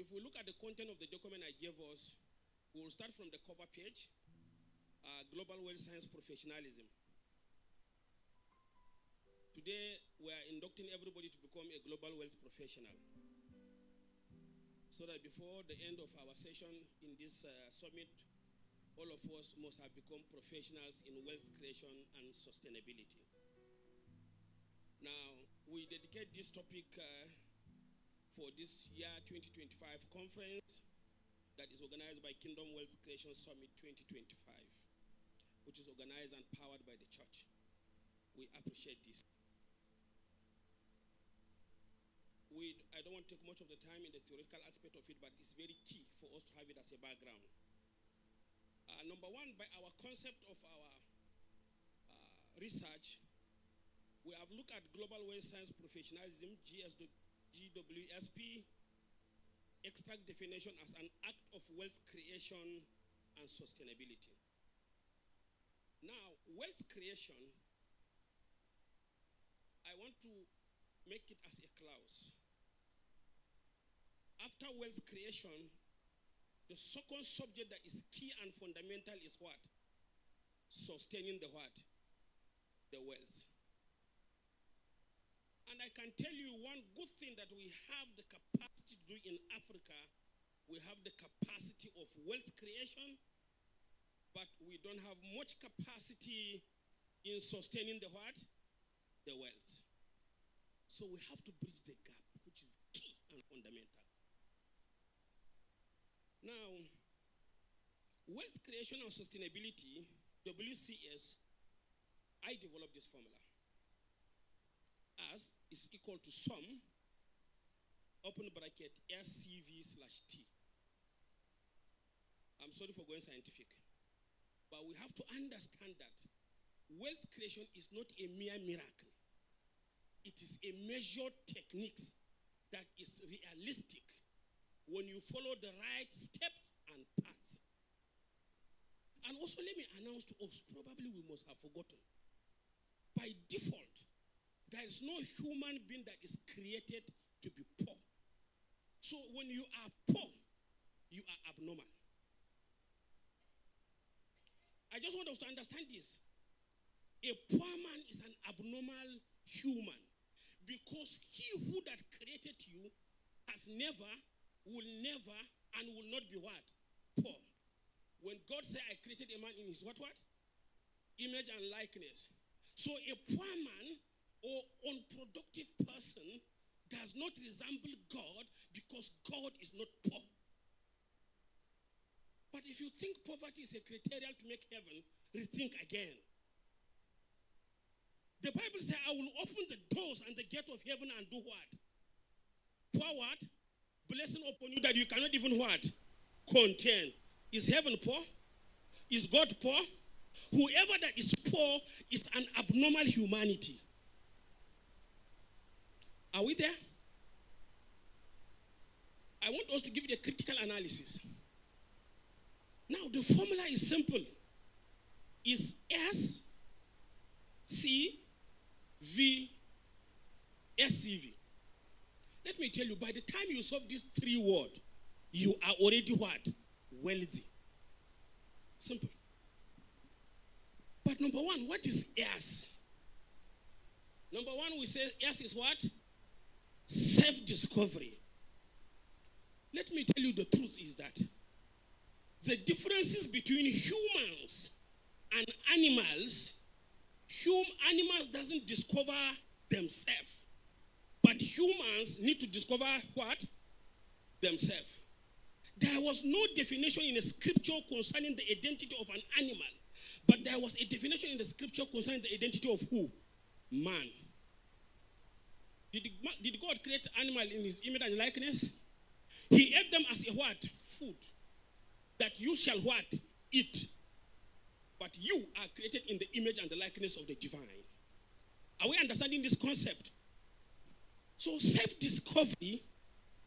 If we look at the content of the document I gave us, we will start from the cover page, Global Wealth Science Professionalism. Today, we are inducting everybody to become a global wealth professional, so that before the end of our session in this summit, all of us must have become professionals in wealth creation and sustainability. Now, we dedicate this topic for this year 2025 conference that is organized by Kingdom Wealth Creation Summit 2025, which is organized and powered by the church. We appreciate this. I don't want to take much of the time in the theoretical aspect of it, but it's very key for us to have it as a background. Number one, by our concept of our research, we have looked at Global Wealth Science Professionalism, GWSP, extract definition as an act of wealth creation and sustainability. Now, wealth creation, I want to make it as a clause. After wealth creation, the second subject that is key and fundamental is what? Sustaining the what? The wealth. And I can tell you one good thing that we have the capacity to do in Africa. We have the capacity of wealth creation, but we don't have much capacity in sustaining the what? The wealth. So we have to bridge the gap, which is key and fundamental. Now, wealth creation and sustainability, WCS, I developed this formula. As is equal to sum, open bracket, SCV/T. I'm sorry for going scientific, but we have to understand that wealth creation is not a mere miracle. It is a measured technique that is realistic when you follow the right steps and paths. And also, let me announce to us, probably we must have forgotten, by default, there is no human being that is created to be poor. So when you are poor, you are abnormal. I just want us to understand this. A poor man is an abnormal human, because he who that created you has never, will never, and will not be what? Poor. When God said, I created a man in his what? Image and likeness. So a poor man or unproductive person does not resemble God, because God is not poor. But if you think poverty is a criterion to make heaven, rethink again. The Bible says, I will open the doors and the gate of heaven and do what? Pour what? Blessing upon you that you cannot even what? Contain. Is heaven poor? Is God poor? Whoever that is poor is an abnormal humanity. Are we there? I want us to give you a critical analysis. Now, the formula is simple. It's S, C, V, SCV. Let me tell you, by the time you solve these three words, you are already what? Wealthy. Simple. But number one, what is S? Number one, we say S is what? Self-discovery. Let me tell you, the truth is that the differences between humans and animals, animals doesn't discover themselves, but humans need to discover what? Themselves. There was no definition in the scripture concerning the identity of an animal, but there was a definition in the scripture concerning the identity of who? Man. Did God create animal in his image and likeness? He ate them as a what? Food. That you shall what? Eat. But you are created in the image and the likeness of the divine. Are we understanding this concept? So self-discovery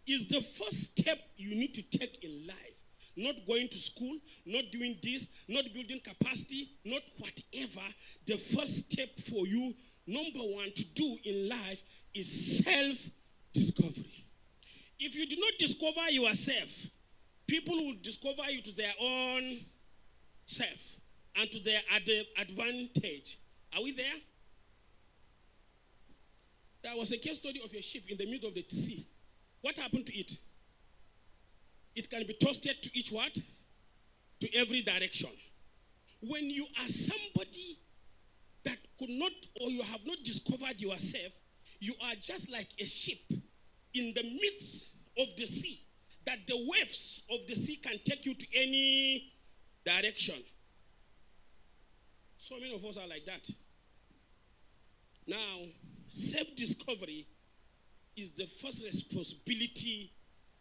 is the first step you need to take in life. Not going to school, not doing this, not building capacity, not whatever. The first step for you, number one, to do in life is self-discovery. If you do not discover yourself, people will discover you to their own self and to their advantage. Are we there? There was a case study of a ship in the middle of the sea. What happened to it? It can be toasted to each what? To every direction. When you are somebody that could not, or you have not discovered yourself, you are just like a ship in the midst of the sea, that the waves of the sea can take you to any direction. So many of us are like that. Now, self-discovery is the first responsibility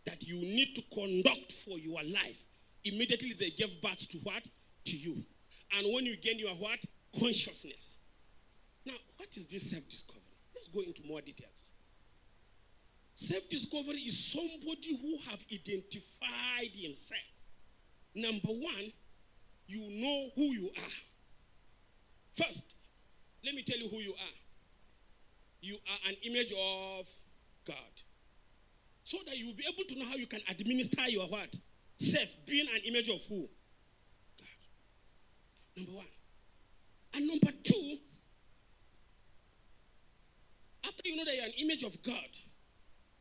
that you need to conduct for your life. Immediately they gave birth to what? To you. And when you gain your what? Consciousness. Now, what is this self-discovery? Let's go into more details. Self-discovery is somebody who have identified himself. Number one, you know who you are. First, let me tell you who you are. You are an image of God. So that you will be able to know how you can administer your what? Self, being an image of who? God. Number one. And number two, after you know that you are an image of God,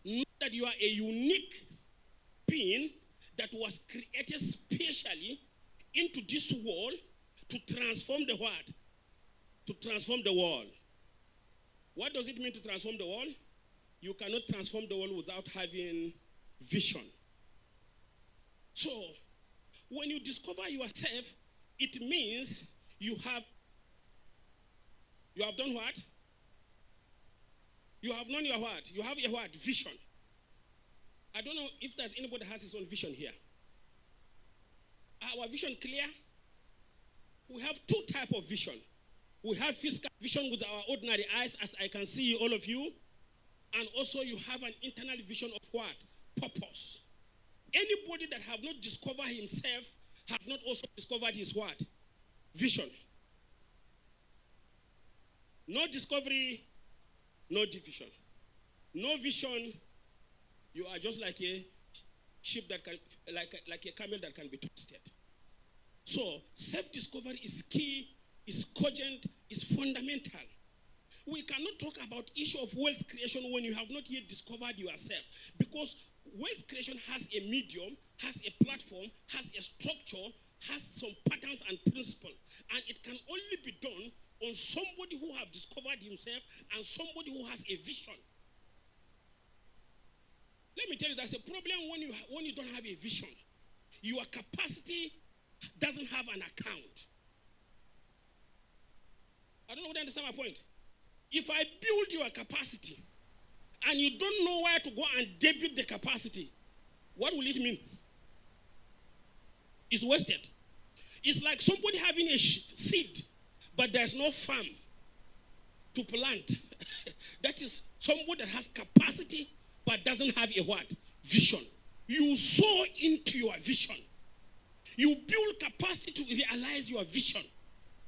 know that you are a unique being that was created specially into this world to transform the world. To transform the world. What does it mean to transform the world? You cannot transform the world without having vision. So, when you discover yourself, it means you have done what? You have known your what? You have a what? Vision. I don't know if there's anybody that has his own vision here. Our vision clear? We have two types of vision. We have physical vision with our ordinary eyes, as I can see all of you. And also you have an internal vision of what? Purpose. Anybody that have not discovered himself have not also discovered his what? Vision. No discovery, no division. No vision, you are just like a sheep that can, like a camel that can be toasted. So self-discovery is key, is cogent, is fundamental. We cannot talk about issue of wealth creation when you have not yet discovered yourself, because wealth creation has a medium, has a platform, has a structure, has some patterns and principles, and it can only be done on somebody who have discovered himself and somebody who has a vision. Let me tell you, there's a problem when you don't have a vision. Your capacity doesn't have an account. I don't know whether you understand my point. If I build your capacity and you don't know where to go and debit the capacity, what will it mean? It's wasted. It's like somebody having a seed, but there's no farm to plant. That is somebody that has capacity, but doesn't have a what? Vision. You sow into your vision. You build capacity to realize your vision.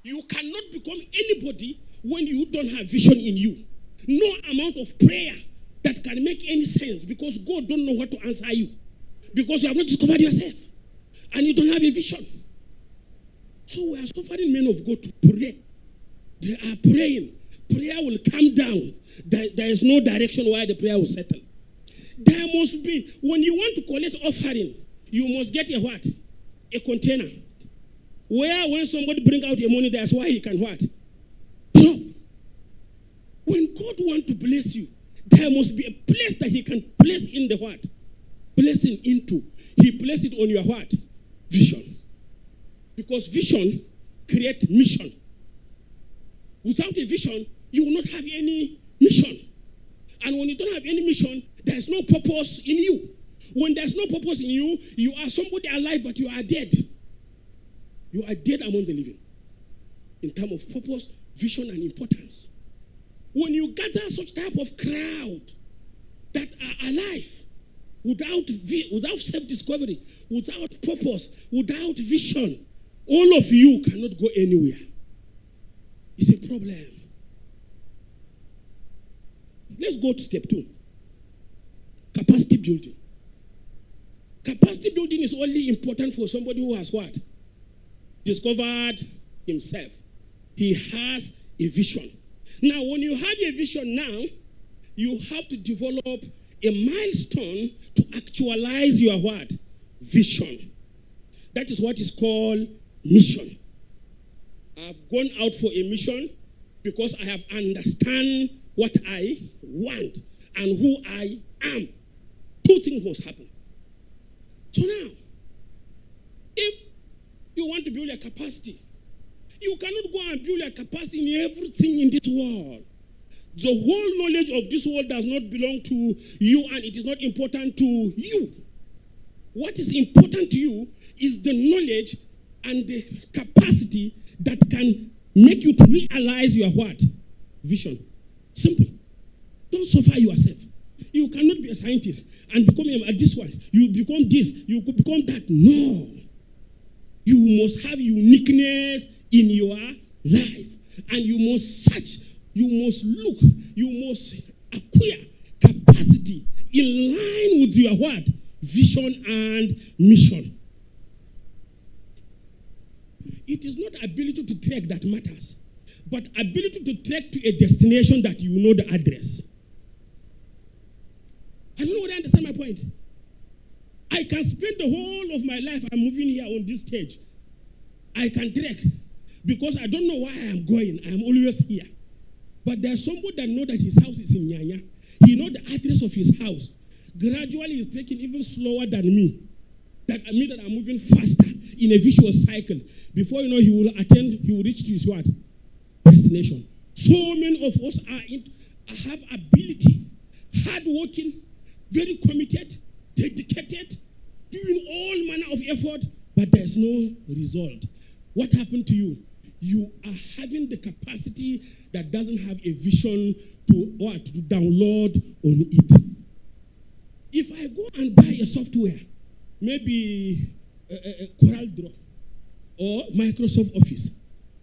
You cannot become anybody when you don't have vision in you. No amount of prayer that can make any sense, because God don't know what to answer you. Because you have not discovered yourself. And you don't have a vision. So we are suffering men of God to pray. They are praying. Prayer will come down. There is no direction where the prayer will settle. There must be, when you want to collect offering, you must get a what? A container. Where when somebody bring out your money, that's why he can what? Drop. When God wants to bless you, there must be a place that he can place in the what? Blessing into. He placed it on your what? Vision. Because vision creates mission. Without a vision, you will not have any mission. And when you don't have any mission, there's no purpose in you. When there's no purpose in you, you are somebody alive, but you are dead. You are dead among the living. In terms of purpose, vision, and importance. When you gather such type of crowd that are alive, without self-discovery, without purpose, without vision, all of you cannot go anywhere. It's a problem. Let's go to step 2. Capacity building. Capacity building is only important for somebody who has what? Discovered himself. He has a vision. Now, when you have a vision now, you have to develop a milestone to actualize your what? Vision. That is what is called mission. I've gone out for a mission because I have understand what I want and who I am. Two things must happen. So now, if you want to build a capacity, you cannot go and build a capacity in everything in this world. The whole knowledge of this world does not belong to you, and it is not important to you. What is important to you is the knowledge and the capacity that can make you to realize your what? Vision. Simple. Don't suffer yourself. You cannot be a scientist and become this one. You become this. You could become that. No. You must have uniqueness in your life. And you must search. You must look. You must acquire capacity in line with your what? Vision and mission. It is not ability to trek that matters, but ability to trek to a destination that you know the address. I don't know whether I understand my point. I can spend the whole of my life, I'm moving here on this stage. I can trek because I don't know why I am going. I am always here. But there's somebody that knows that his house is in Nyanya. He knows the address of his house. Gradually, he's trekking even slower than me. That I'm moving faster in a vicious cycle. Before you know, he will reach to his what? Destination. So many of us have ability, hardworking, very committed, dedicated, doing all manner of effort, but there's no result. What happened to you? You are having the capacity that doesn't have a vision to download on it. If I go and buy a software, maybe CorelDRAW or Microsoft Office,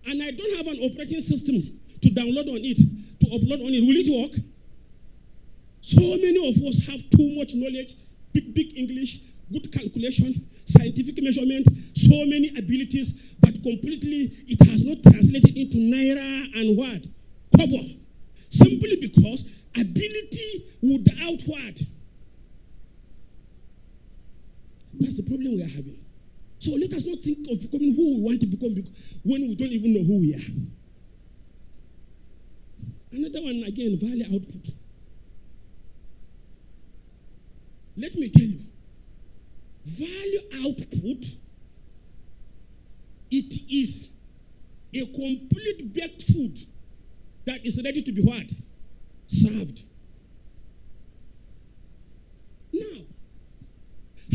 and I don't have an operating system to download on it, to upload on it, will it work? So many of us have too much knowledge, big English, good calculation, scientific measurement, so many abilities, but completely it has not translated into naira and what? Kobo. Simply because ability without what? That's the problem we are having. So let us not think of becoming who we want to become when we don't even know who we are. Another one, again, value output. Let me tell you, value output, it is a complete baked food that is ready to be what? Served. Now,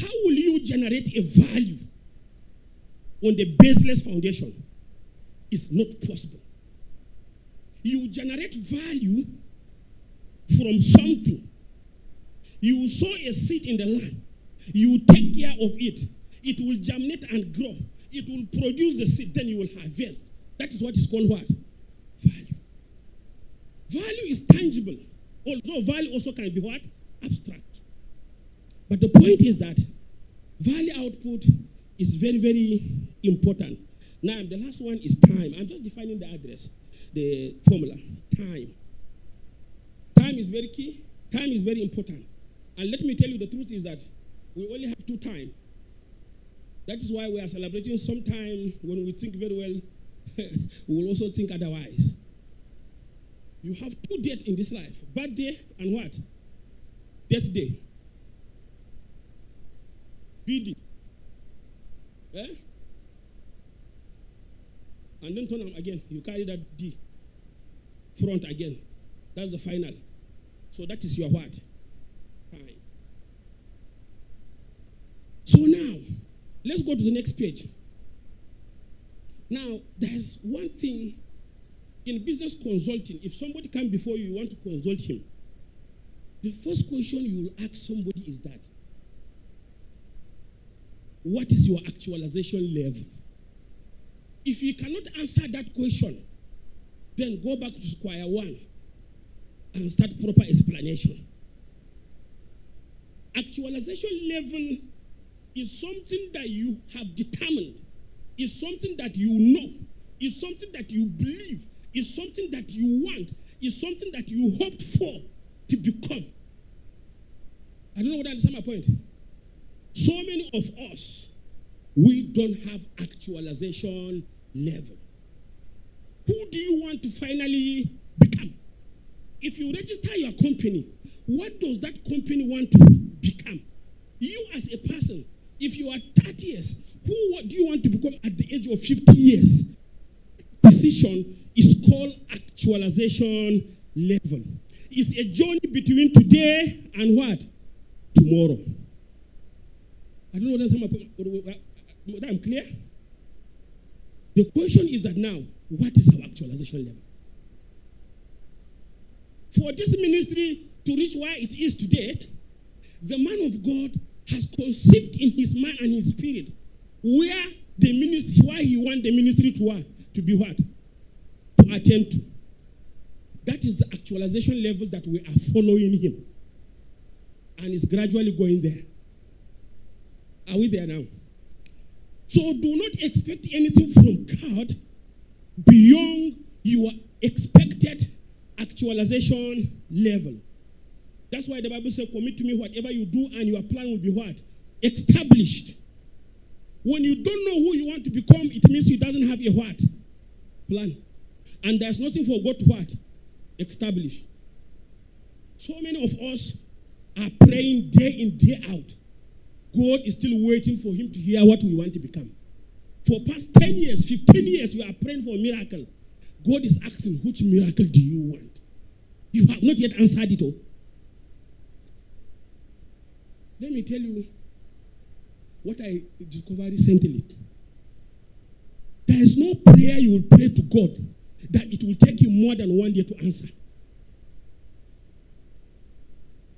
how will you generate a value on the baseless foundation? It's not possible. You generate value from something. You sow a seed in the land. You take care of it. It will germinate and grow. It will produce the seed, then you will harvest. That is what is called what? Value. Value is tangible. Although value also can be what? Abstract. But the point is that value output is very, very important. Now, the last one is time. I'm just defining the address, the formula, time. Time is very key. Time is very important. And let me tell you, the truth is that we only have 2 times. That is why we are celebrating sometime when we think very well, we will also think otherwise. You have 2 dates in this life, birthday and what? Death day. BD. Eh? And then turn them again. You carry that D. Front again. That's the final. So that is your what? Time. So now, let's go to the next page. Now, there's one thing in business consulting. If somebody comes before you, you want to consult him. The first question you will ask somebody is that, what is your actualization level? If you cannot answer that question, then go back to square one and start proper explanation. Actualization level is something that you have determined, is something that you know, is something that you believe, is something that you want, is something that you hoped for to become. I don't know whether I understand my point. So many of us, we don't have actualization level. Who do you want to finally become? If you register your company, what does that company want to become? You as a person, if you are 30 years, who do you want to become at the age of 50 years? Decision is called actualization level. It's a journey between today and what? Tomorrow. I don't know whether I'm clear. The question is that now, what is our actualization level? For this ministry to reach where it is today, the man of God has conceived in his mind and his spirit where the ministry, why he wants the ministry to be what? To attend to. That is the actualization level that we are following him. And it's gradually going there. Are we there now? So do not expect anything from God beyond your expected actualization level. That's why the Bible says, commit to me whatever you do and your plan will be what? Established. When you don't know who you want to become, it means you doesn't have a what? Plan. And there's nothing for God to what? Establish. So many of us are praying day in, day out. God is still waiting for him to hear what we want to become. For past 10 years, 15 years, we are praying for a miracle. God is asking, which miracle do you want? You have not yet answered it all. Let me tell you what I discovered recently. There is no prayer you will pray to God that it will take you more than 1 year to answer.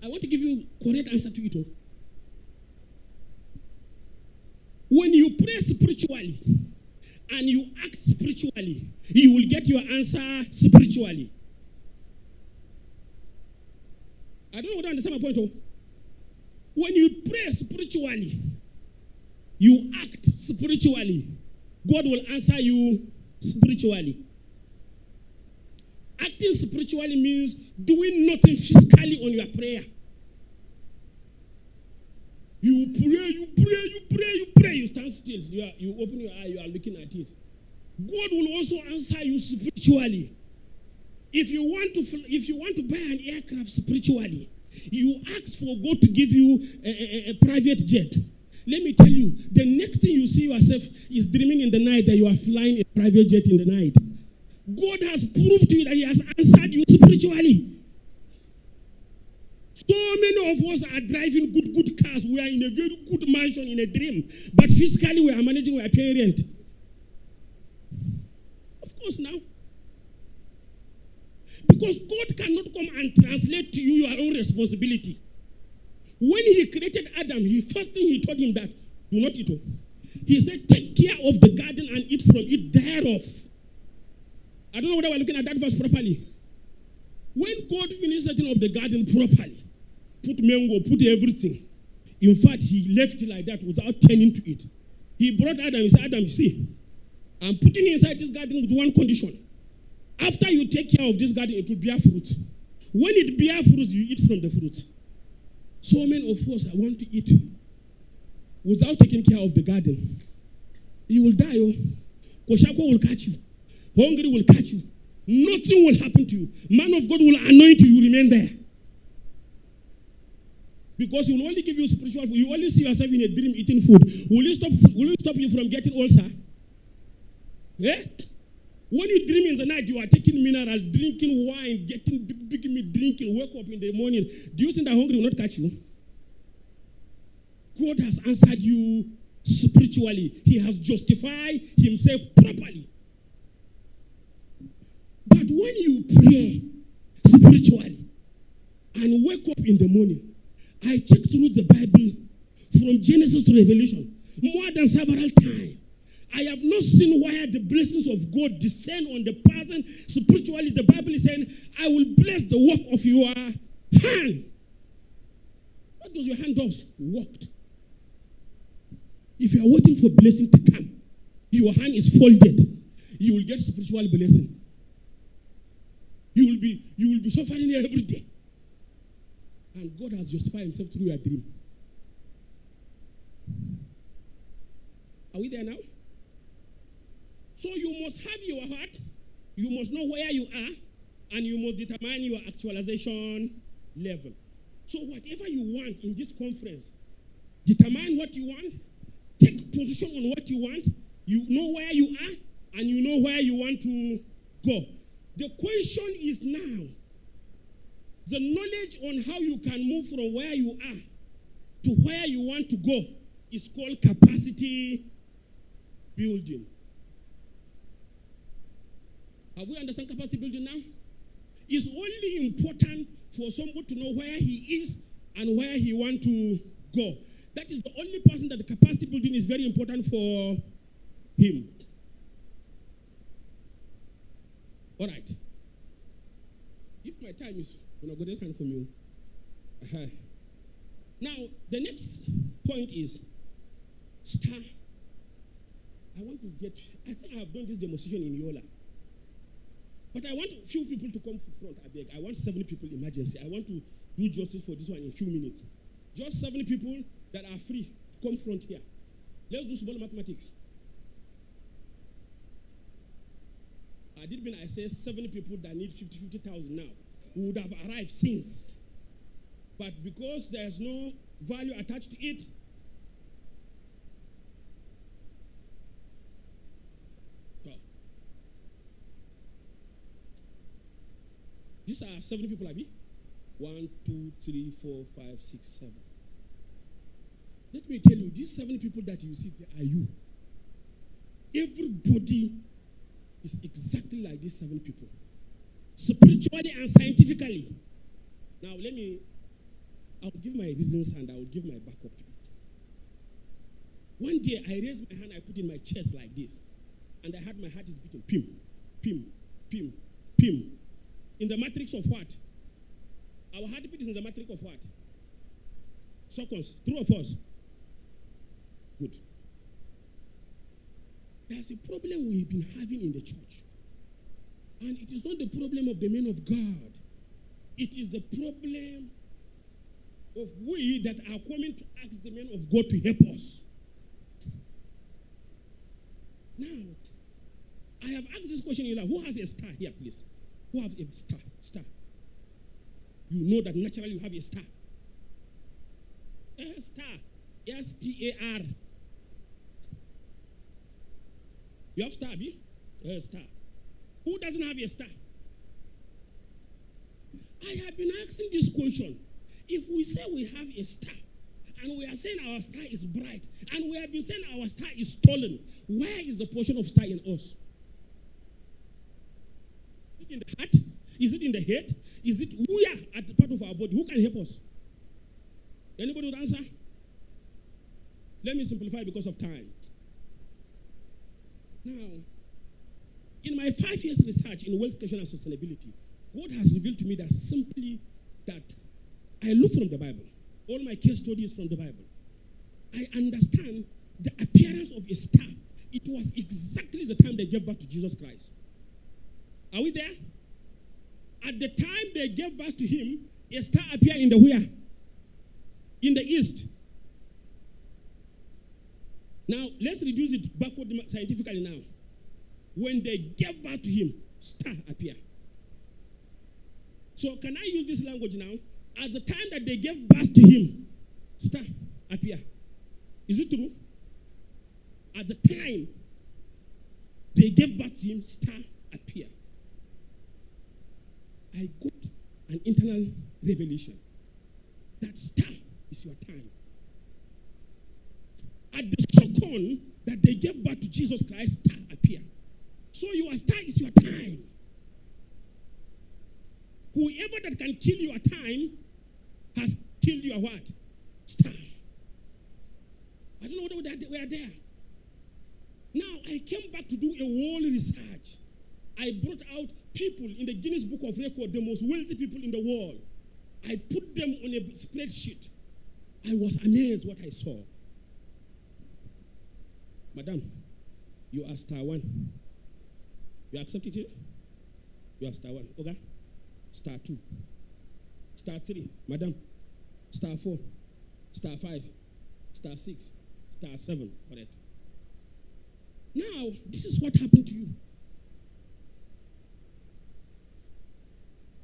I want to give you a correct answer to it all. When you pray spiritually and you act spiritually, you will get your answer spiritually. I don't know whether you understand my point. Oh. When you pray spiritually, you act spiritually, God will answer you spiritually. Acting spiritually means doing nothing physically on your prayer. You pray, you stand still. You open your eye, you are looking at it. God will also answer you spiritually. If you want to buy an aircraft spiritually, you ask for God to give you a private jet. Let me tell you, the next thing you see yourself is dreaming in the night that you are flying a private jet in the night. God has proved to you that he has answered you spiritually. So many of us are driving good cars. We are in a very good mansion in a dream. But physically we are managing, we are paying rent. Of course now. Because God cannot come and translate to you your own responsibility. When he created Adam, first thing he told him that, do not eat. He said, take care of the garden and eat from it thereof. I don't know whether we're looking at that verse properly. When God finished setting up the garden properly, put mango, put everything. In fact, he left it like that without tending to it. He brought Adam, he said, Adam, you see, I'm putting you inside this garden with one condition. After you take care of this garden, it will bear fruit. When it bear fruit, you eat from the fruit. So many of us want to eat without taking care of the garden. You will die. Oh. Koshako will catch you. Hungry will catch you. Nothing will happen to you. Man of God will anoint you. You remain there. Because he will only give you spiritual food. You only see yourself in a dream eating food. Will it stop you from getting ulcer? Eh? When you dream in the night, you are taking mineral, drinking wine, getting big meat, drinking, wake up in the morning. Do you think that hunger will not catch you? God has answered you spiritually. He has justified himself properly. But when you pray spiritually and wake up in the morning, I checked through the Bible from Genesis to Revelation more than several times. I have not seen where the blessings of God descend on the person spiritually. The Bible is saying, I will bless the work of your hand. What does your hand do? Worked. If you are waiting for blessing to come, your hand is folded, you will get spiritual blessing. You will be suffering every day. And God has justified himself through your dream. Are we there now? So you must have your heart, you must know where you are, and you must determine your actualization level. So whatever you want in this conference, determine what you want, take position on what you want, you know where you are, and you know where you want to go. The question is now, the knowledge on how you can move from where you are to where you want to go is called capacity building. Have we understand capacity building now? It's only important for somebody to know where he is and where he wants to go. That is the only person that the capacity building is very important for him. All right. If my time is going to go this time from you. Now, the next point is star. I want to get, I think I have done this demonstration in Yola. But I want a few people to come front, I beg. I want 7 people emergency. I want to do justice for this one in a few minutes. Just 7 people that are free to come front here. Let's do small mathematics. I did mean I say 7 people that need 50,000 now who would have arrived since. But because there's no value attached to it, these are 7 people, Abi. 1, 2, 3, 4, 5, 6, 7. Let me tell you, these 7 people that you see there are you. Everybody is exactly like these 7 people, spiritually and scientifically. Now, I'll give my reasons and I will give my backup to it. One day, I raised my hand, I put in my chest like this, and I had my heart is beating, pim, pim, pim, pim. In the matrix of what? Our heartbeat is in the matrix of what? Seconds. True or false? Good. There's a problem we've been having in the church. And it is not the problem of the men of God. It is the problem of we that are coming to ask the men of God to help us. Now, I have asked this question, who has a star here, please? Who has a star? Star. You know that naturally you have a star. A star. S-T-A-R. You have star, B? A star. Who doesn't have a star? I have been asking this question. If we say we have a star, and we are saying our star is bright, and we have been saying our star is stolen, where is the portion of star in us? Is it in the heart? Is it in the head? Is it where at the part of our body? Who can help us? Anybody would answer? Let me simplify because of time. Now, in my 5 years research in wealth creation and sustainability, God has revealed to me that simply that I look from the Bible. All my case studies from the Bible. I understand the appearance of a star. It was exactly the time they gave birth to Jesus Christ. Are we there? At the time they gave birth to him, a star appeared in the where? In the east. Now, let's reduce it backward scientifically now. When they gave birth to him, star appeared. So can I use this language now? At the time that they gave birth to him, star appeared. Is it true? At the time they gave birth to him, star appeared. I got an internal revelation. That star is your time. At the second that they gave birth to Jesus Christ, star appeared. So your star is your time. Whoever that can kill your time has killed your what? Star. I don't know whether we are there. Now, I came back to do a whole research. I brought out people in the Guinness Book of Records, the most wealthy people in the world. I put them on a spreadsheet. I was amazed what I saw. Madam, you are star 1. You accept it here? You are star 1. Okay? Star 2. Star 3. Madam, star 4. Star 5. Star 6. Star 7. Correct. Now, this is what happened to you.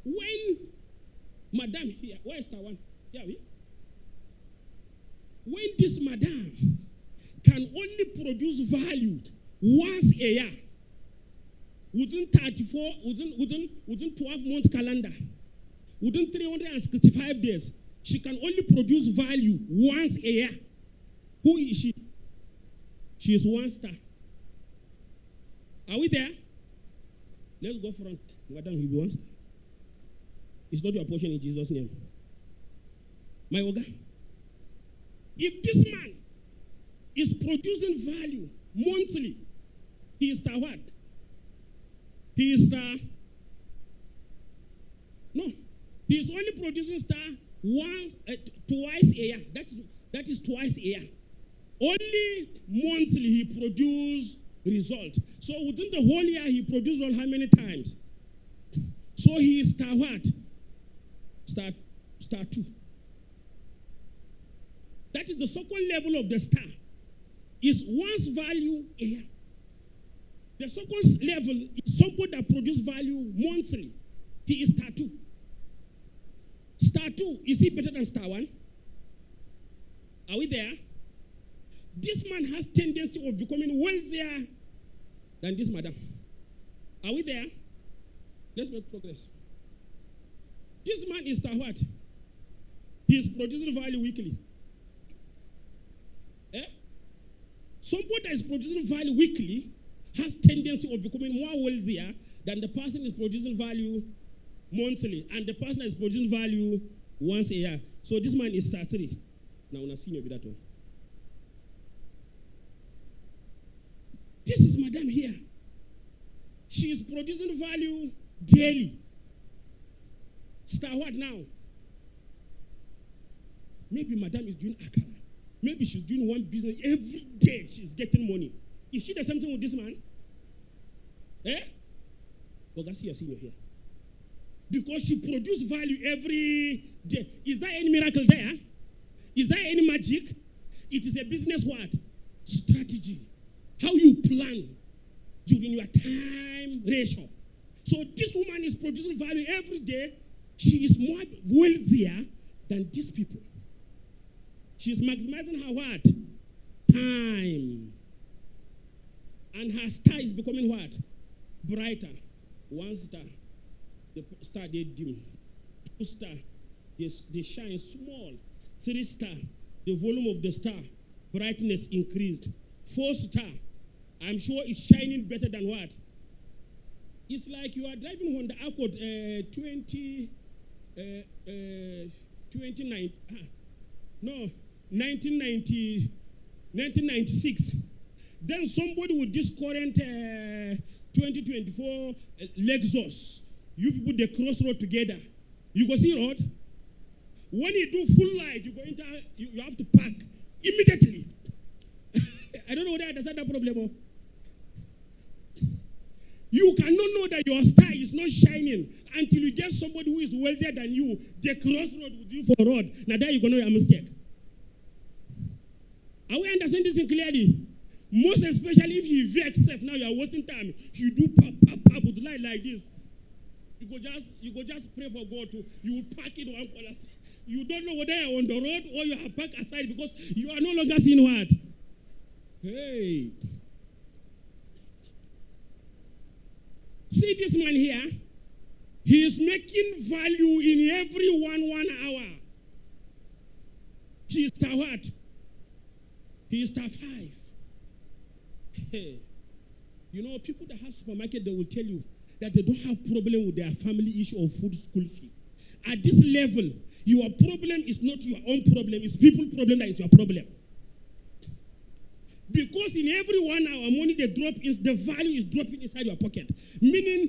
When Madam here, where is star 1? Yeah, we. When this madam can only produce value once a year, within 34, within 12 months calendar, within 365 days, she can only produce value once a year. Who is she? She is 1 star. Are we there? Let's go front. Madam, you'll be 1 star. It's not your portion in Jesus' name. My Oga. If this man is producing value monthly, he is star what? He is star. No. He is only producing star twice a year. That is twice a year. Only monthly he produces result. So within the whole year he produces on how many times? So he is star what? Star 2. That is the second level of the star. Is one's value a year. The second level is somebody that produces value monthly. He is star 2. Star 2, is he better than star 1? Are we there? This man has tendency of becoming wealthier than this madam. Are we there? Let's make progress. This man is star what? He is producing value weekly. Somebody that is producing value weekly has tendency of becoming more wealthier than the person is producing value monthly, and the person that is producing value once a year. So this man is star 3. Now, when I see you that one. This is madam here. She is producing value daily. Star what now? Maybe madam is doing akara. Maybe she's doing one business every day. She's getting money. Is she the same thing with this man? Ogasi, you're seeing here. Because she produces value every day. Is there any miracle there? Is there any magic? It is a business what? Strategy. How you plan during your time ratio. So this woman is producing value every day. She is more wealthier than these people. She is maximizing her what? Time. And her star is becoming what? Brighter. 1 star. The star, they dim. 2 star, they shine small. 3 star, the volume of the star, brightness increased. 4 star, I'm sure it's shining better than what? It's like you are driving Honda Accord 1996. Then somebody with this current 2024 Lexus, you people, they cross road together. You go see road. When you do full light, you go into, you have to park immediately. I don't know whether I understand that problem. You cannot know that your star is not shining until you get somebody who is wealthier than you. They cross road with you for road. Now there you go know your mistake. Are we understanding this thing clearly? Most especially if you vex yourself, now you are wasting time. You do pop with light like this. You go just pray for God to, you will park in one corner. You don't know whether you are on the road or you are parked aside because you are no longer seeing what? Hey. See this man here? He is making value in every 1 hour. He is star what? He is star 5. Hey. You know, people that have supermarket, they will tell you that they don't have problem with their family issue of food school fee. At this level, your problem is not your own problem, it's people's problem that is your problem. Because in every 1 hour, money they drop is the value is dropping inside your pocket. Meaning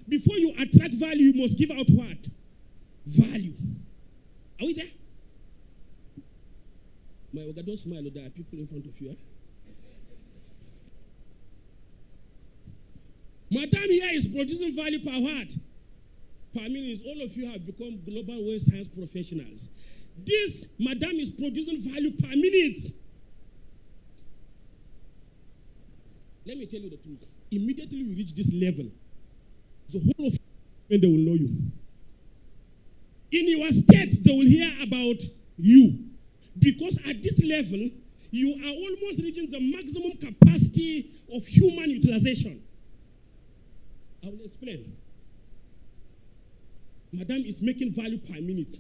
before you attract value, you must give out what? Value. Are we there? My Oga, don't smile, there are people in front of you. Madam here is producing value per what? Per minute. All of you have become global waste science professionals. This madam is producing value per minute. Let me tell you the truth. Immediately you reach this level, the whole of you, they will know you. In your state, they will hear about you. Because at this level, you are almost reaching the maximum capacity of human utilization. I will explain. Madam is making value per minute.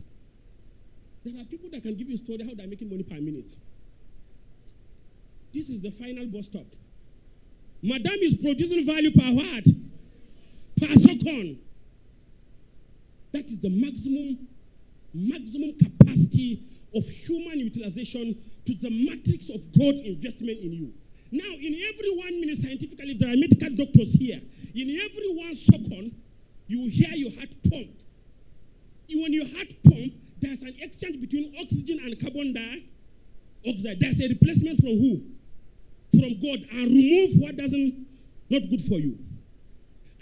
There are people that can give you a story how they're making money per minute. This is the final bus stop. Madam is producing value per what? Per second. That is the maximum capacity of human utilization to the matrix of God investment in you. Now, in every 1 minute, scientifically, if there are medical doctors here, in every 1 second, you hear your heart pump. When your heart pump, there's an exchange between oxygen and carbon dioxide. There's a replacement from who? From God, and remove what not good for you.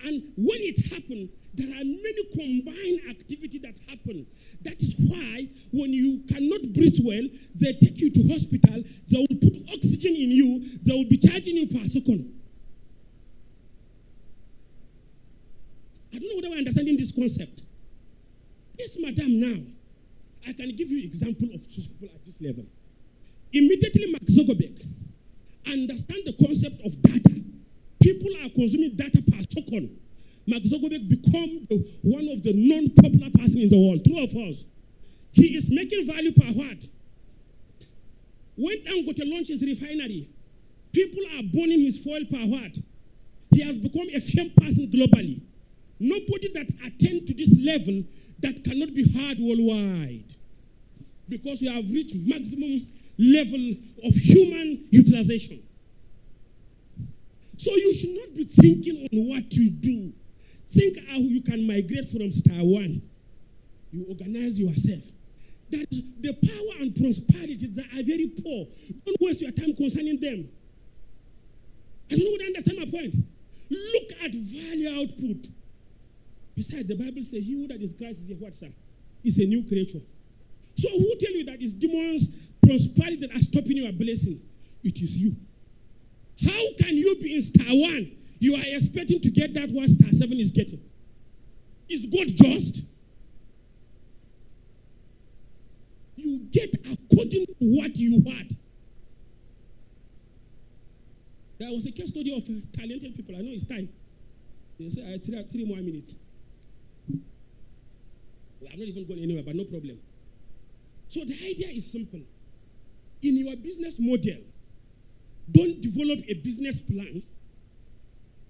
And when it happens, there are many combined activities that happen. That is why when you cannot breathe well, they take you to hospital, they will put oxygen in you, they will be charging you per second. I don't know whether we're understanding this concept. Yes, madam, now, I can give you example of two people at this level. Immediately, Mark Zuckerberg understand the concept of data. People are consuming data per second. Mark Zuckerberg become one of the non-popular person in the world. True or false? He is making value per what? When Dangote launches refinery, people are burning his fuel per what? He has become a famous person globally. Nobody that attend to this level that cannot be heard worldwide. Because we have reached maximum level of human utilization. So you should not be thinking on what you do. Think how you can migrate from star one. You organize yourself. That the power and prosperity that are very poor. Don't waste your time concerning them. I don't know whether you understand my point. Look at value output. Besides, the Bible says, he who that is Christ is a what, sir? Is a new creature. So who tell you that it's demons, prosperity that are stopping your blessing? It is you. How can you be in star one? You are expecting to get that what star 7 is getting. Is God just? You get according to what you had. There was a case study of talented people. I know it's time. They say, I have 3 more minutes. Well, I'm not even going anywhere, but no problem. So the idea is simple. In your business model, don't develop a business plan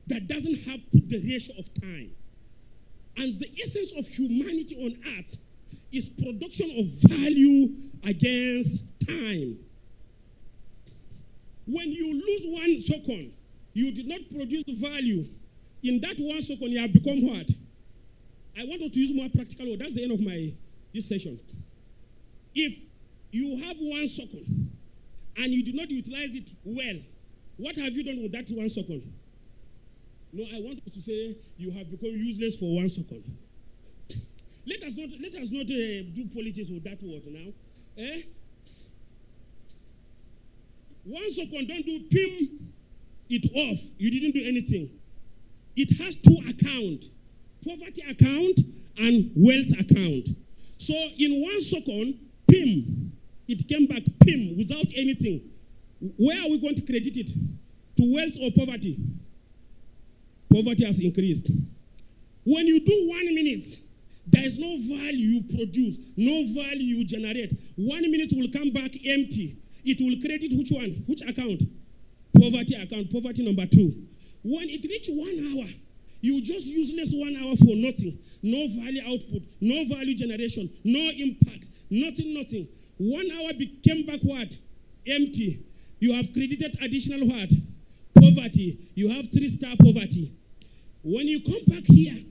that doesn't have put the ratio of time. And the essence of humanity on earth is production of value against time. When you lose 1 second, you did not produce value. In that 1 second, you have become what? I want to use more practical word. That's the end of this session. If you have 1 second and you do not utilize it well, what have you done with that 1 second? No, I want to say you have become useless for 1 second. Let us not do politics with that word now. 1 second, don't do pim it off. You didn't do anything. It has 2 accounts, poverty account and wealth account. So in 1 second, pim, it came back pim without anything. Where are we going to credit it? To wealth or poverty? Poverty has increased. When you do 1 minute, there is no value you produce, no value you generate. 1 minute will come back empty. It will credit which one? Which account? Poverty account, poverty number 2. When it reaches 1 hour, you just useless 1 hour for nothing. No value output, no value generation, no impact, nothing. 1 hour came back what? Empty. You have credited additional what? Poverty. You have 3-star poverty. When you come back here,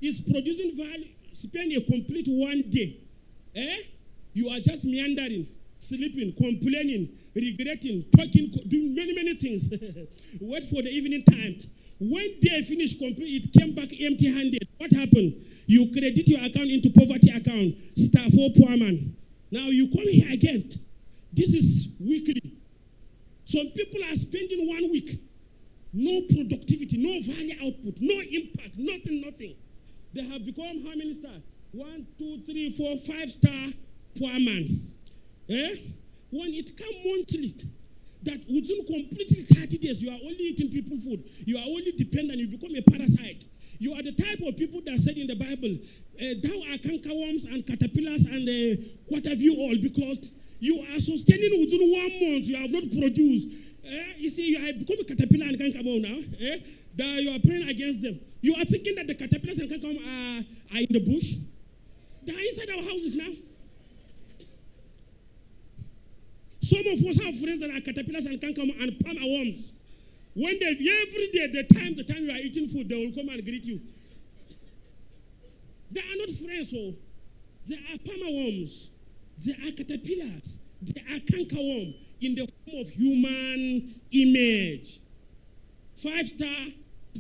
it's producing value. Spend a complete 1 day. You are just meandering. sleeping, complaining, regretting, talking, doing many things. Wait for the evening time. When they finished complete, it came back empty-handed. What happened? You credit your account into poverty account, star for poor man. Now you come here again. This is weekly. Some people are spending 1 week. No productivity, no value output, no impact, nothing. They have become how many stars? 1, 2, 3, 4, 5 star poor man. When it comes monthly, that within completely 30 days, you are only eating people food. You are only dependent. You become a parasite. You are the type of people that said in the Bible, thou are cankerworms and caterpillars and what have you all, because you are sustaining within 1 month. You have not produced. You see, you have become a caterpillar and cankerworm now. That you are praying against them. You are thinking that the caterpillars and cankerworm are in the bush. They are inside our houses now. Some of us have friends that are caterpillars and cankerworm and palmer worms. When they every day, the time you are eating food, they will come and greet you. They are not friends, so they are palmer worms. They are caterpillars. They are cankerworm in the form of human image. 5-star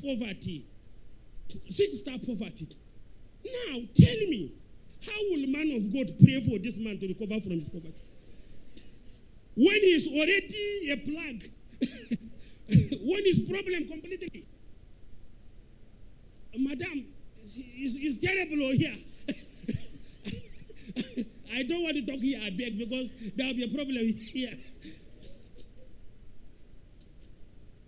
poverty. 6-star poverty. Now, tell me, how will man of God pray for this man to recover from his poverty? When he is already a plague. When his problem completely. Madam, it's terrible here. I don't want to talk here, I beg, because there will be a problem here.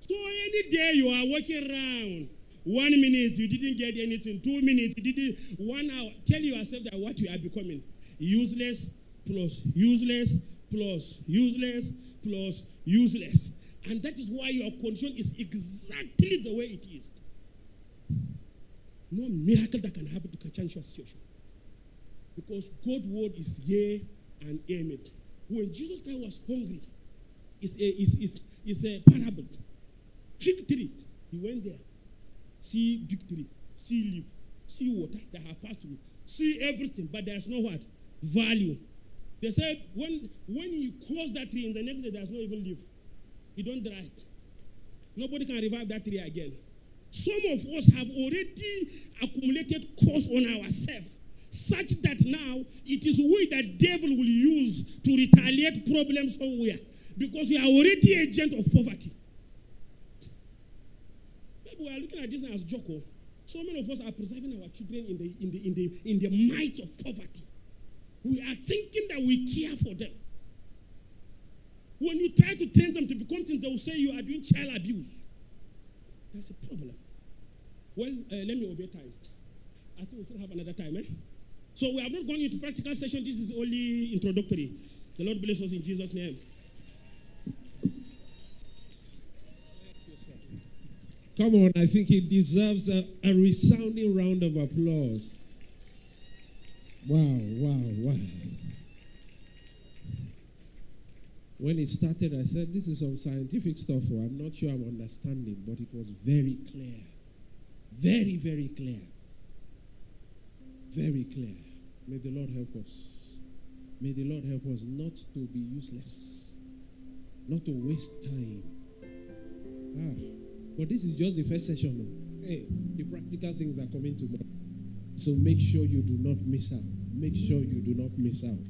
So any day you are walking around, 1 minute you didn't get anything, 2 minutes you didn't, 1 hour, tell yourself that what you are becoming, useless plus useless plus useless plus useless. And that is why your condition is exactly the way it is. No miracle that can happen to change your situation. Because God's word is yea and amen. When Jesus Christ was hungry, it's a parable. Fig tree, he went there. See victory, see leaf, see water that have passed through, see everything, but there's no what? Value. They said when he caused that tree, in the next day there's no even leaf. It don't dry. Nobody can revive that tree again. Some of us have already accumulated cost on ourselves, such that now it is we that devil will use to retaliate problems somewhere, because we are already agent of poverty. We are looking at this as Joko. So many of us are preserving our children in the might of poverty. We are thinking that we care for them. When you try to train them to become things, they will say you are doing child abuse. That's a problem. Well, let me obey time. I think we still have another time. So we have not gone into practical session. This is only introductory. The Lord bless us in Jesus' name. Come on, I think it deserves a resounding round of applause. Wow. When it started, I said, this is some scientific stuff. I'm not sure I'm understanding, but it was very clear. Very, very clear. Very clear. May the Lord help us. May the Lord help us not to be useless, not to waste time. But this is just the first session. Hey, the practical things are coming tomorrow. So make sure you do not miss out. Make sure you do not miss out.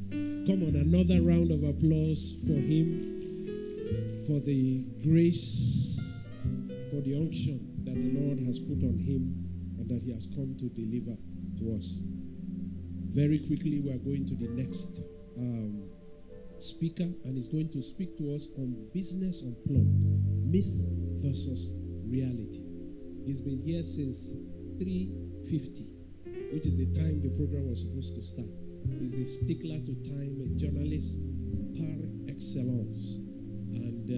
Come on, another round of applause for him, for the grace, for the unction that the Lord has put on him and that he has come to deliver to us. Very quickly, we are going to the next speaker, and he's going to speak to us on Business Unplugged, myth versus reality. He's been here since 3:50, which is the time the program was supposed to start. He's a stickler to time, a journalist par excellence, and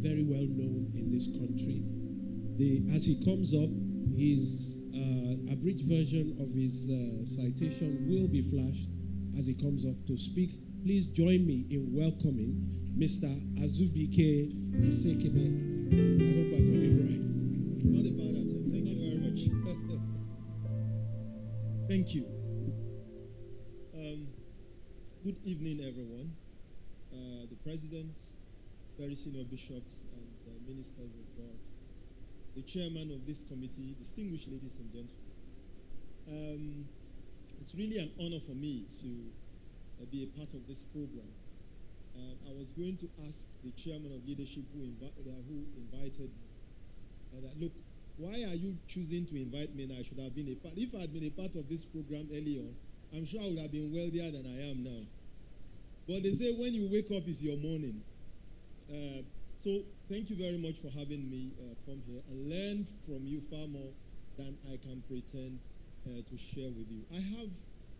very well known in this country. As he comes up, his abridged version of his citation will be flashed as he comes up to speak. Please join me in welcoming Mr. Azubike Isekeme. I hope I got it right. Not about that. Thank you very much. Thank you. Good evening, everyone. President, very senior bishops and ministers of God, the chairman of this committee, distinguished ladies and gentlemen. It's really an honor for me to be a part of this program. I was going to ask the chairman of leadership who invited me that, look, why are you choosing to invite me? And I should have been a part. If I had been a part of this program early on, I'm sure I would have been wealthier than I am now. But they say when you wake up is your morning. So thank you very much for having me come here and learn from you far more than I can pretend to share with you.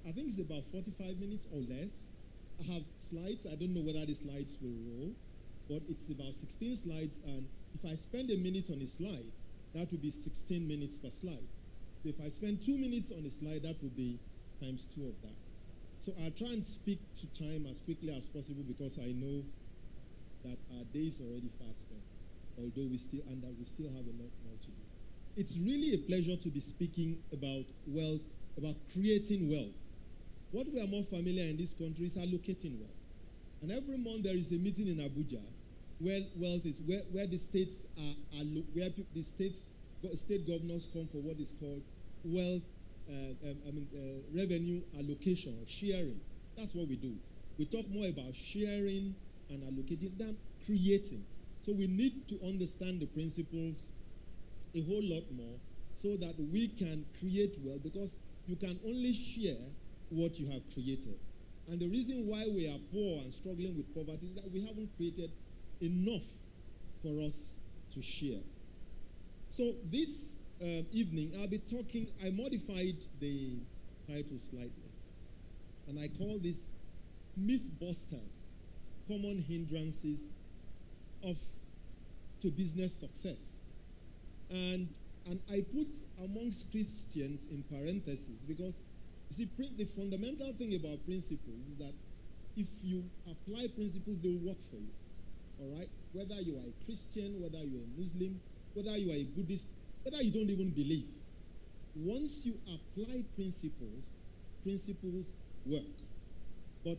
I think it's about 45 minutes or less. I have slides. I don't know whether the slides will roll, but it's about 16 slides, and if I spend a minute on a slide, that would be 16 minutes per slide. So if I spend 2 minutes on a slide, that would be times 2 of that. So I'll try and speak to time as quickly as possible because I know that our day is already fast spent, although we still have a lot more to do. It's really a pleasure to be speaking about wealth, about creating wealth. What we are more familiar in this country is allocating wealth. And every month there is a meeting in Abuja where wealth is, where the states state governors come for what is called wealth, revenue allocation or sharing. That's what we do. We talk more about sharing and allocating than creating. So we need to understand the principles a whole lot more so that we can create wealth, because you can only share what you have created. And the reason why we are poor and struggling with poverty is that we haven't created enough for us to share. So this evening, I'll be talking, I modified the title slightly, and I call this Mythbusters, Common Hindrances to Business Success. And I put amongst Christians in parentheses because, you see, the fundamental thing about principles is that if you apply principles, they will work for you. All right? Whether you are a Christian, whether you are a Muslim, whether you are a Buddhist, whether you don't even believe. Once you apply principles, principles work. But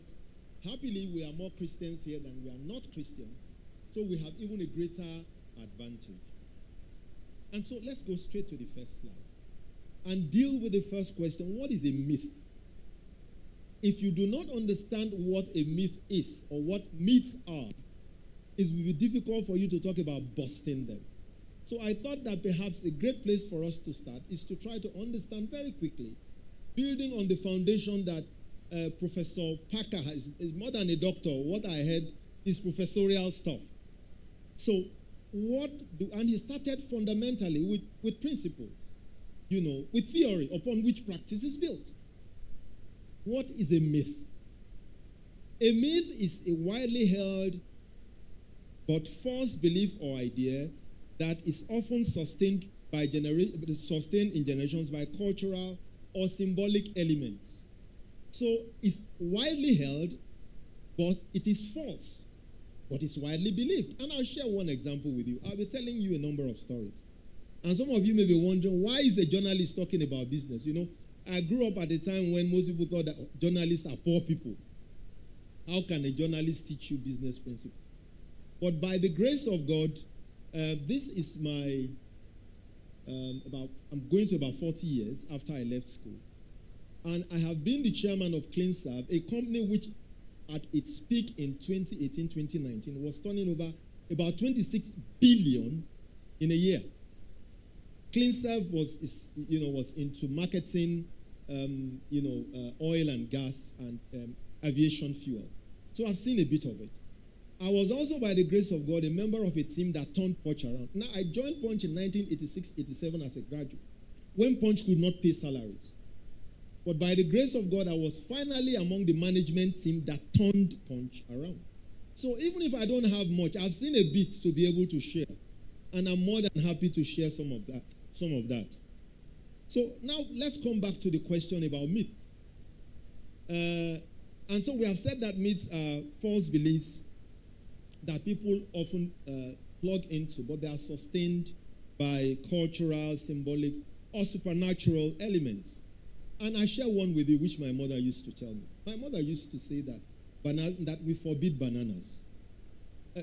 happily, we are more Christians here than we are not Christians, so we have even a greater advantage. And so let's go straight to the first slide and deal with the first question. What is a myth? If you do not understand what a myth is or what myths are, it will be difficult for you to talk about busting them. So I thought that perhaps a great place for us to start is to try to understand very quickly, building on the foundation that Professor Parker is more than a doctor. What I heard is professorial stuff. So and he started fundamentally with principles, with theory upon which practice is built. What is a myth? A myth is a widely held but false belief or idea that is often sustained in generations by cultural or symbolic elements. So it's widely held, but it is false, but it's widely believed. And I'll share one example with you. I'll be telling you a number of stories. And some of you may be wondering, why is a journalist talking about business? I grew up at a time when most people thought that journalists are poor people. How can a journalist teach you business principles? But by the grace of God, this is I'm going to about 40 years after I left school. And I have been the chairman of CleanServe, a company which at its peak in 2018-2019 was turning over about 26 billion in a year. CleanServe was into marketing, oil and gas and aviation fuel. So I've seen a bit of it. I was also, by the grace of God, a member of a team that turned Punch around. Now, I joined Punch in 1986-87 as a graduate, when Punch could not pay salaries. But by the grace of God, I was finally among the management team that turned Punch around. So even if I don't have much, I've seen a bit to be able to share. And I'm more than happy to share some of that. So now let's come back to the question about myth. And so we have said that myths are false beliefs that people often plug into, but they are sustained by cultural, symbolic, or supernatural elements. And I share one with you, which my mother used to tell me. My mother used to say that we forbid bananas.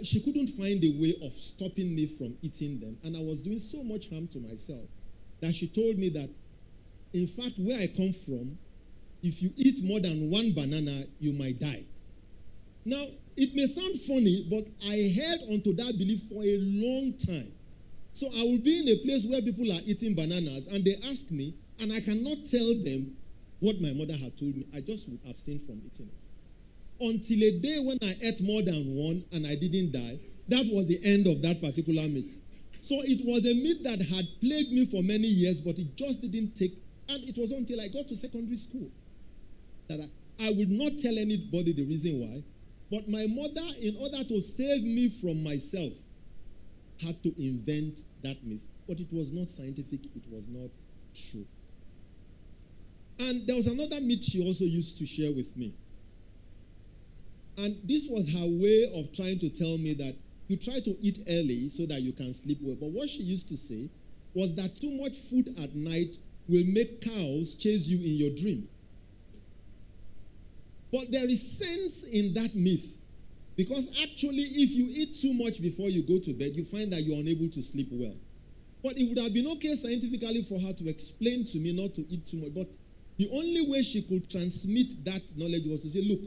she couldn't find a way of stopping me from eating them. And I was doing so much harm to myself that she told me that, in fact, where I come from, if you eat more than one banana, you might die. Now, it may sound funny, but I held onto that belief for a long time. So I will be in a place where people are eating bananas, and they ask me, and I cannot tell them what my mother had told me. I just would abstain from eating it. Until a day when I ate more than one and I didn't die, that was the end of that particular meat. So it was a meat that had plagued me for many years, but it just didn't take. And it was until I got to secondary school that I would not tell anybody the reason why. But my mother, in order to save me from myself, had to invent that myth. But it was not scientific. It was not true. And there was another myth she also used to share with me. And this was her way of trying to tell me that you try to eat early so that you can sleep well. But what she used to say was that too much food at night will make cows chase you in your dream. But there is sense in that myth, because actually if you eat too much before you go to bed, you find that you're unable to sleep well. But it would have been okay scientifically for her to explain to me not to eat too much. But the only way she could transmit that knowledge was to say, look,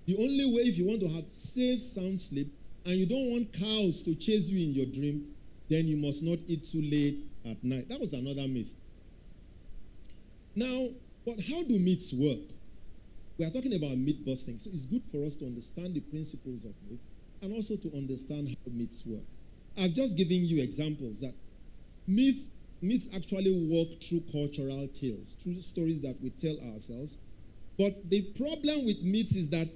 the only way if you want to have safe, sound sleep, and you don't want cows to chase you in your dream, then you must not eat too late at night. That was another myth. Now, but how do myths work? We are talking about myth busting, so it's good for us to understand the principles of myth and also to understand how myths work. I've just given you examples that myths actually work through cultural tales, through stories that we tell ourselves. But the problem with myths is that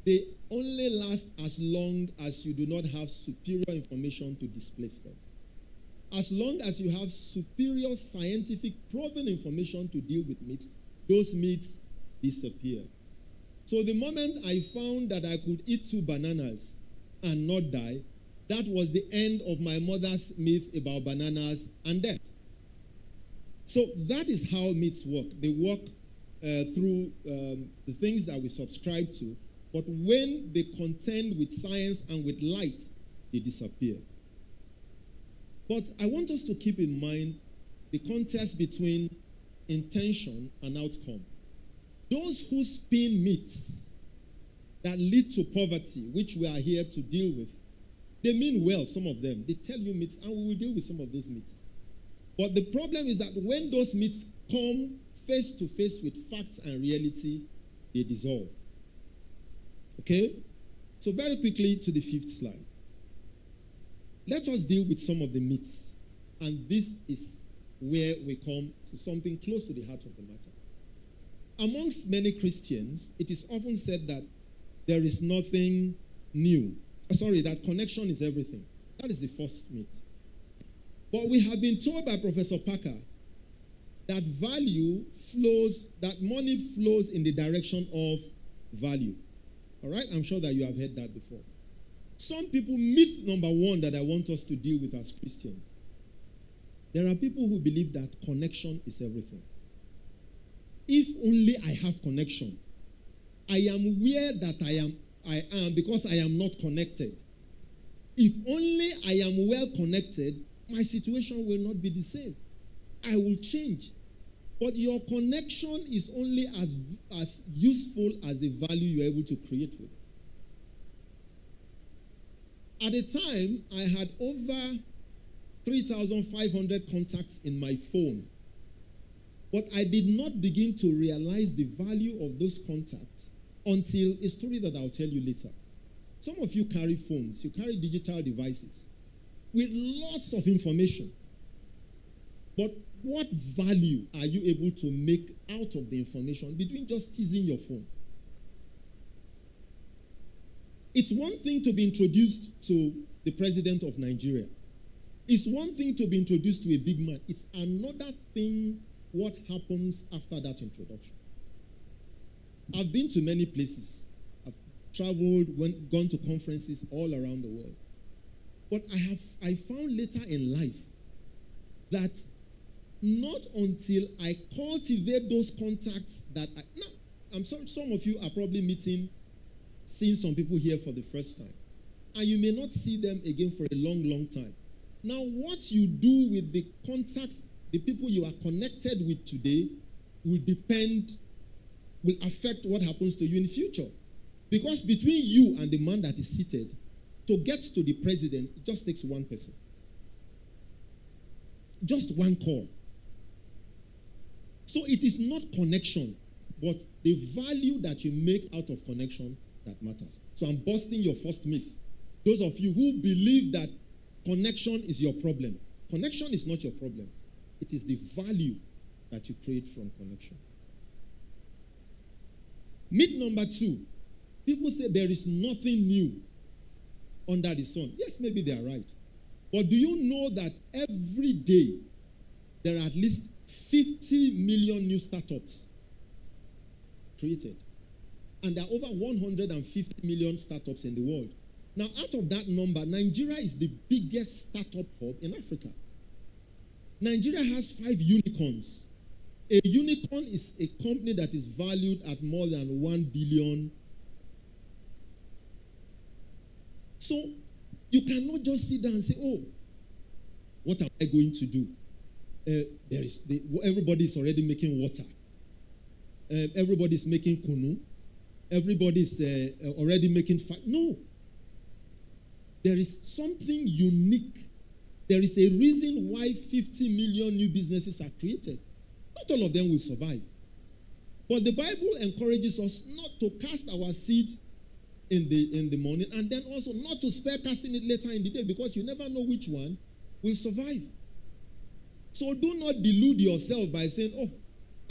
they only last as long as you do not have superior information to displace them. As long as you have superior scientific proven information to deal with myths, those myths disappear. So the moment I found that I could eat 2 bananas and not die, that was the end of my mother's myth about bananas and death. So that is how myths work. They work through the things that we subscribe to, but when they contend with science and with light, they disappear. But I want us to keep in mind the contrast between intention and outcome. Those who spin myths that lead to poverty, which we are here to deal with, they mean well, some of them. They tell you myths, and we will deal with some of those myths. But the problem is that when those myths come face to face with facts and reality, they dissolve. Okay? So very quickly to the 5th slide. Let us deal with some of the myths. And this is where we come to something close to the heart of the matter. Amongst many Christians, it is often said that there is nothing new. That connection is everything. That is the first myth. But we have been told by Professor Parker that money flows in the direction of value. All right? I'm sure that you have heard that before. Some people, myth number 1 that I want us to deal with as Christians. There are people who believe that connection is everything. If only I have connection, I am where that I am because I am not connected. If only I am well connected, my situation will not be the same. I will change. But your connection is only as useful as the value you're able to create with it. At the time, I had over 3,500 contacts in my phone. But I did not begin to realize the value of those contacts until a story that I'll tell you later. Some of you carry phones, you carry digital devices with lots of information. But what value are you able to make out of the information between just teasing your phone? It's one thing to be introduced to the president of Nigeria. It's one thing to be introduced to a big man. It's another thing what happens after that introduction. I've been to many places. I've traveled, gone to conferences all around the world. But I found later in life that not until I cultivate those contacts I'm sorry, some of you are probably seeing some people here for the first time. and you may not see them again for a long, long time. Now, what you do with the contacts, the people you are connected with today, will affect what happens to you in the future. Because between you and the man that is seated, to get to the president, it just takes one person. Just one call. So it is not connection, but the value that you make out of connection that matters. So I'm busting your first myth. Those of you who believe that connection is your problem. Connection is not your problem. It is the value that you create from connection. Myth number 2. People say there is nothing new under the sun. Yes, maybe they are right. But do you know that every day there are at least 50 million new startups created? And there are over 150 million startups in the world. Now, out of that number, Nigeria is the biggest startup hub in Africa. Nigeria has 5 unicorns. A unicorn is a company that is valued at more than 1 billion. So, you cannot just sit down and say, oh, what am I going to do? Everybody is already making water. Everybody is making kunu. Everybody is already making fat. No. There is something unique. There is a reason why 50 million new businesses are created. Not all of them will survive. But the Bible encourages us not to cast our seed in the morning, and then also not to spare casting it later in the day, because you never know which one will survive. So do not delude yourself by saying, oh,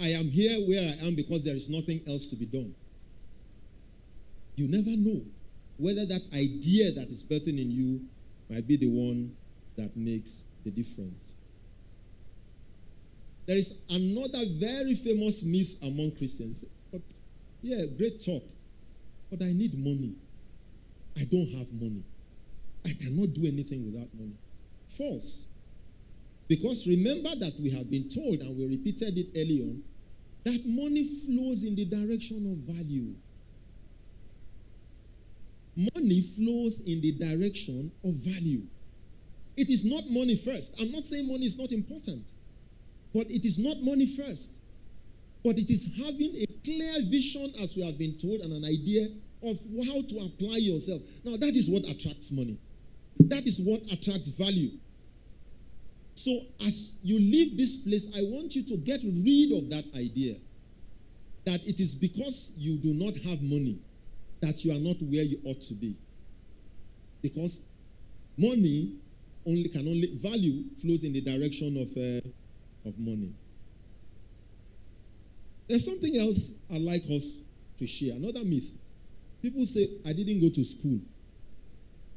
I am here where I am because there is nothing else to be done. You never know whether that idea that is birthing in you might be the one that makes the difference. There is another very famous myth among Christians. But yeah, great talk. But I need money. I don't have money. I cannot do anything without money. False. Because remember that we have been told, and we repeated it early on, that money flows in the direction of value. Money flows in the direction of value. It is not money first. I'm not saying money is not important, but it is not money first. But it is having a clear vision, as we have been told, and an idea of how to apply yourself. Now, that is what attracts money. That is what attracts value. So, as you leave this place, I want you to get rid of that idea that it is because you do not have money that you are not where you ought to be. Because money value flows in the direction of money. There's something else I'd like us to share. Another myth. People say, I didn't go to school.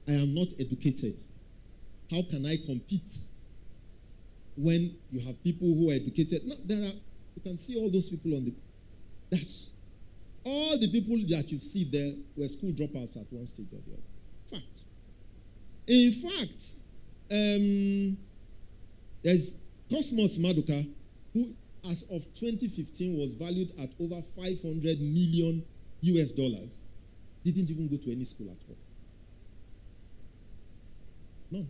I am not educated. How can I compete when you have people who are educated? No, you can see all those people that's all the people that you see there were school dropouts at one stage or the other. Fact. In fact, there's Cosmos Maduka, who as of 2015 was valued at over $500 million US, didn't even go to any school at all. No.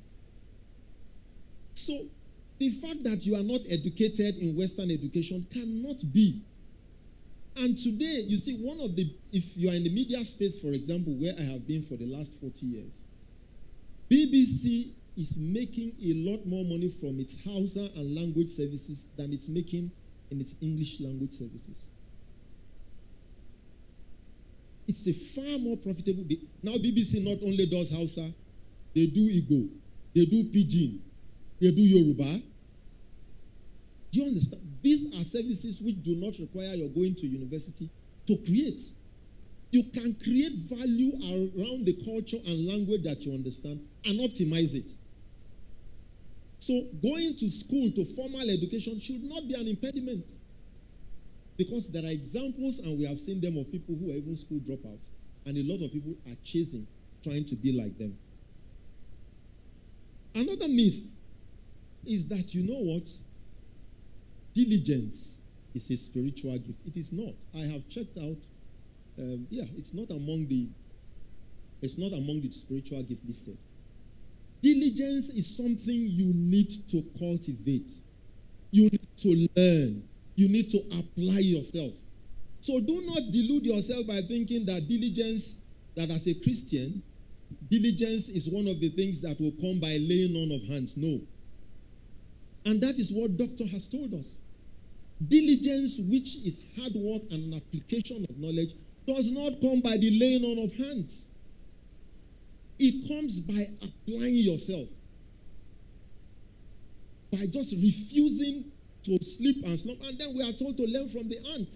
So, the fact that you are not educated in Western education cannot be. And today, you see, if you are in the media space, for example, where I have been for the last 40 years, BBC is making a lot more money from its Hausa and language services than it's making in its English language services. It's a far more profitable. Now, BBC not only does Hausa, they do Igbo, they do Pidgin, they do Yoruba. Do you understand? These are services which do not require your going to university to create. You can create value around the culture and language that you understand and optimize it. So going to school, to formal education, should not be an impediment. Because there are examples, and we have seen them, of people who are even school dropouts, and a lot of people are chasing, trying to be like them. Another myth is that, you know what? Diligence is a spiritual gift. It is not. I have checked out. It's not among the It's not among the spiritual gift listed. Diligence is something you need to cultivate. You need to learn. You need to apply yourself. So do not delude yourself by thinking that diligence, that as a Christian, diligence is one of the things that will come by laying on of hands. No. And that is what Doctor has told us. Diligence, which is hard work and an application of knowledge, does not come by the laying on of hands. It comes by applying yourself. By just refusing to sleep and slump. And then we are told to learn from the ant.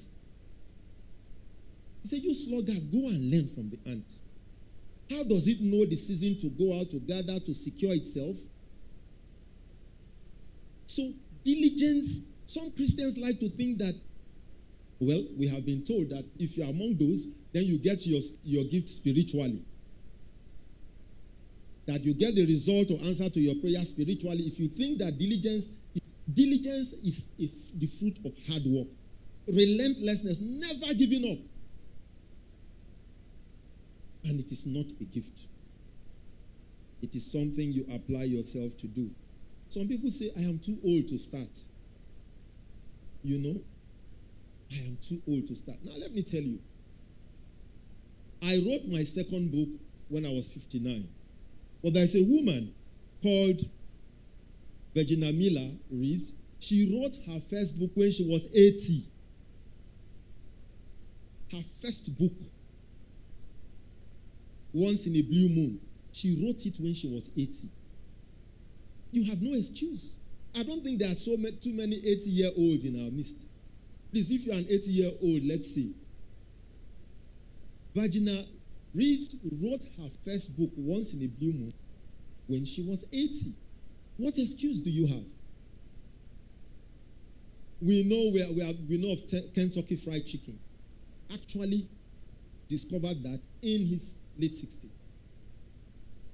He said, you sluggard, go and learn from the ant. How does it know the season to go out, to gather, to secure itself? So, diligence, some Christians like to think that, well, we have been told that if you're among those, then you get your gift spiritually. That you get the result or answer to your prayer spiritually. If you think that diligence is the fruit of hard work, relentlessness, never giving up. And it is not a gift. It is something you apply yourself to do. Some people say, I am too old to start. You know, I am too old to start. Now, let me tell you. I wrote my second book when I was 59. But there's a woman called Virginia Miller Reeves. She wrote her first book when she was 80. Her first book, Once in a Blue Moon, she wrote it when she was 80. You have no excuse. I don't think there are too many 80-year-olds in our midst. Please, if you're an 80-year-old, let's see. Virginia Reeves wrote her first book, Once in a Blue Moon, when she was 80. What excuse do you have? We know of Kentucky Fried Chicken. Actually discovered that in his late 60s.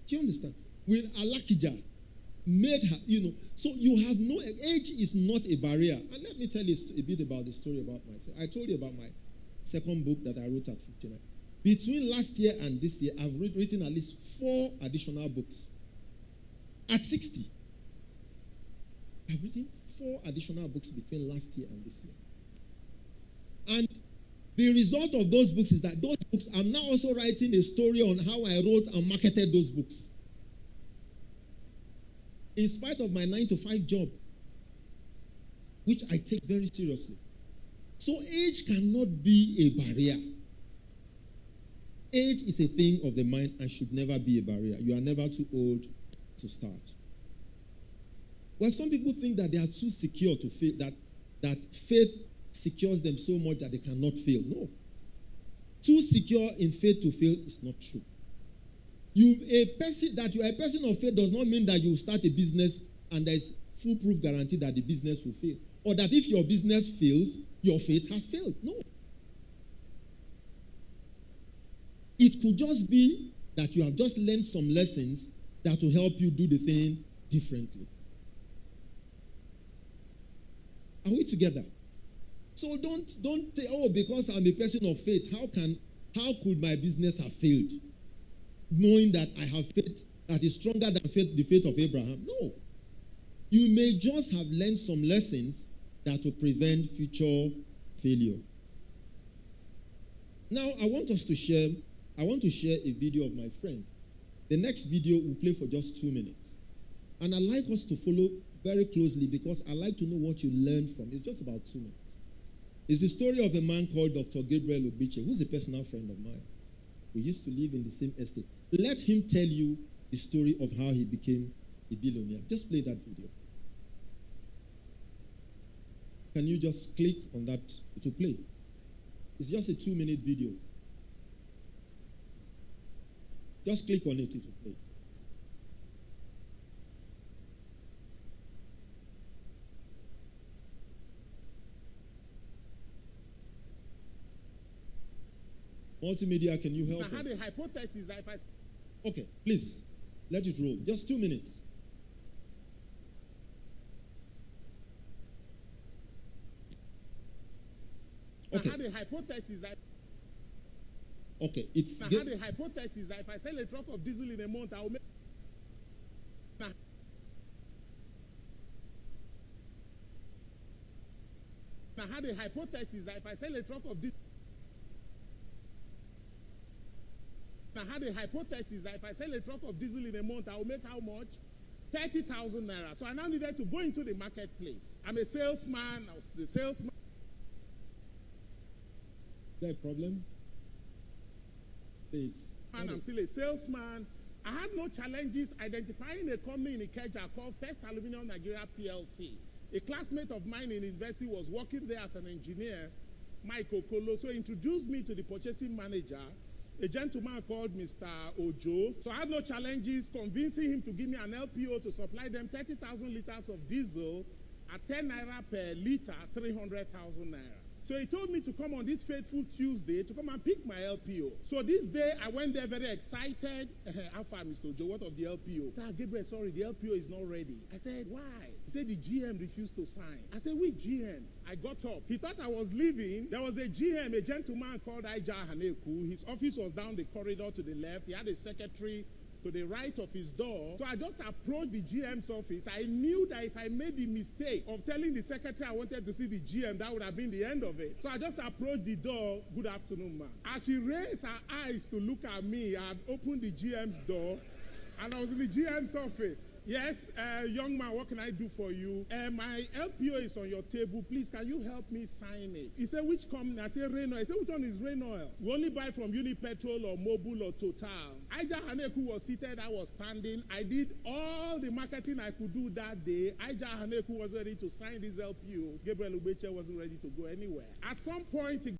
Do you understand? With Alakija, made her, so you have no, age is not a barrier. And let me tell you a bit about the story about myself. I told you about my second book that I wrote at 59. Between last year and this year, I've written at least 4 additional books. At 60, I've written 4 additional books between last year and this year. And the result of those books is that those books, I'm now also writing a story on how I wrote and marketed those books. In spite of my 9-to-5 job, which I take very seriously. So age cannot be a barrier. Age is a thing of the mind and should never be a barrier. You are never too old to start. Well, some people think that they are too secure to fail, that faith secures them so much that they cannot fail. No. Too secure in faith to fail is not true. You are a person of faith does not mean that you start a business and there is foolproof guarantee that the business will fail. Or that if your business fails, your faith has failed. No. It could just be that you have just learned some lessons that will help you do the thing differently. Are we together? So don't say, oh, because I'm a person of faith, how could my business have failed? Knowing that I have faith that is stronger than the faith of Abraham. No. You may just have learned some lessons that will prevent future failure. Now, I want to share a video of my friend. The next video will play for just 2 minutes. And I'd like us to follow very closely because I like to know what you learned from. It's just about 2 minutes. It's the story of a man called Dr. Gabriel Obiche, who's a personal friend of mine. We used to live in the same estate. Let him tell you the story of how he became a billionaire. Just play that video. Can you just click on that to play? It's just a 2-minute video. Just click on it to play. Multimedia, can you help us? I had a hypothesis that if I... Okay, please, let it roll. Just 2 minutes. Okay. I had a hypothesis that... Okay, it's. I had a hypothesis that if I sell a truck of diesel in a month, I will make. I had a hypothesis that if I sell a truck of diesel. I had a hypothesis that if I sell a truck of diesel in a month, I will make how much? 30,000 naira. So I now needed to go into the marketplace. I'm a salesman. I was the salesman. Is there a problem? It's I'm still a salesman. I had no challenges identifying a company in Ikeja called First Aluminium Nigeria PLC. A classmate of mine in university was working there as an engineer, Mike Okolo, so he introduced me to the purchasing manager, a gentleman called Mr. Ojo. So I had no challenges convincing him to give me an LPO to supply them 30,000 liters of diesel at 10 naira per liter, 300,000 naira. So he told me to come on this fateful Tuesday to come and pick my LPO. So this day, I went there very excited. How far, Mr. Ojo? What of the LPO? Gabriel, sorry, the LPO is not ready. I said, why? He said the GM refused to sign. I said, which GM? I got up. He thought I was leaving. There was a GM, a gentleman called Aija Haneku. His office was down the corridor to the left. He had a secretary to the right of his door. So I just approached the GM's office. I knew that if I made the mistake of telling the secretary I wanted to see the GM, that would have been the end of it. So I just approached the door. Good afternoon, ma'am. As she raised her eyes to look at me, I had opened the GM's door, and I was in the GM's office. Yes, young man, what can I do for you? My LPO is on your table. Please, can you help me sign it? He said, which company? I said, Rain Oil. He said, which one is Rain Oil? We only buy from Unipetrol or Mobil or Total. Aija Haneku was seated. I was standing. I did all the marketing I could do that day. Aija Haneku was ready to sign this LPO. Gabriel Ubeche wasn't ready to go anywhere. At some point,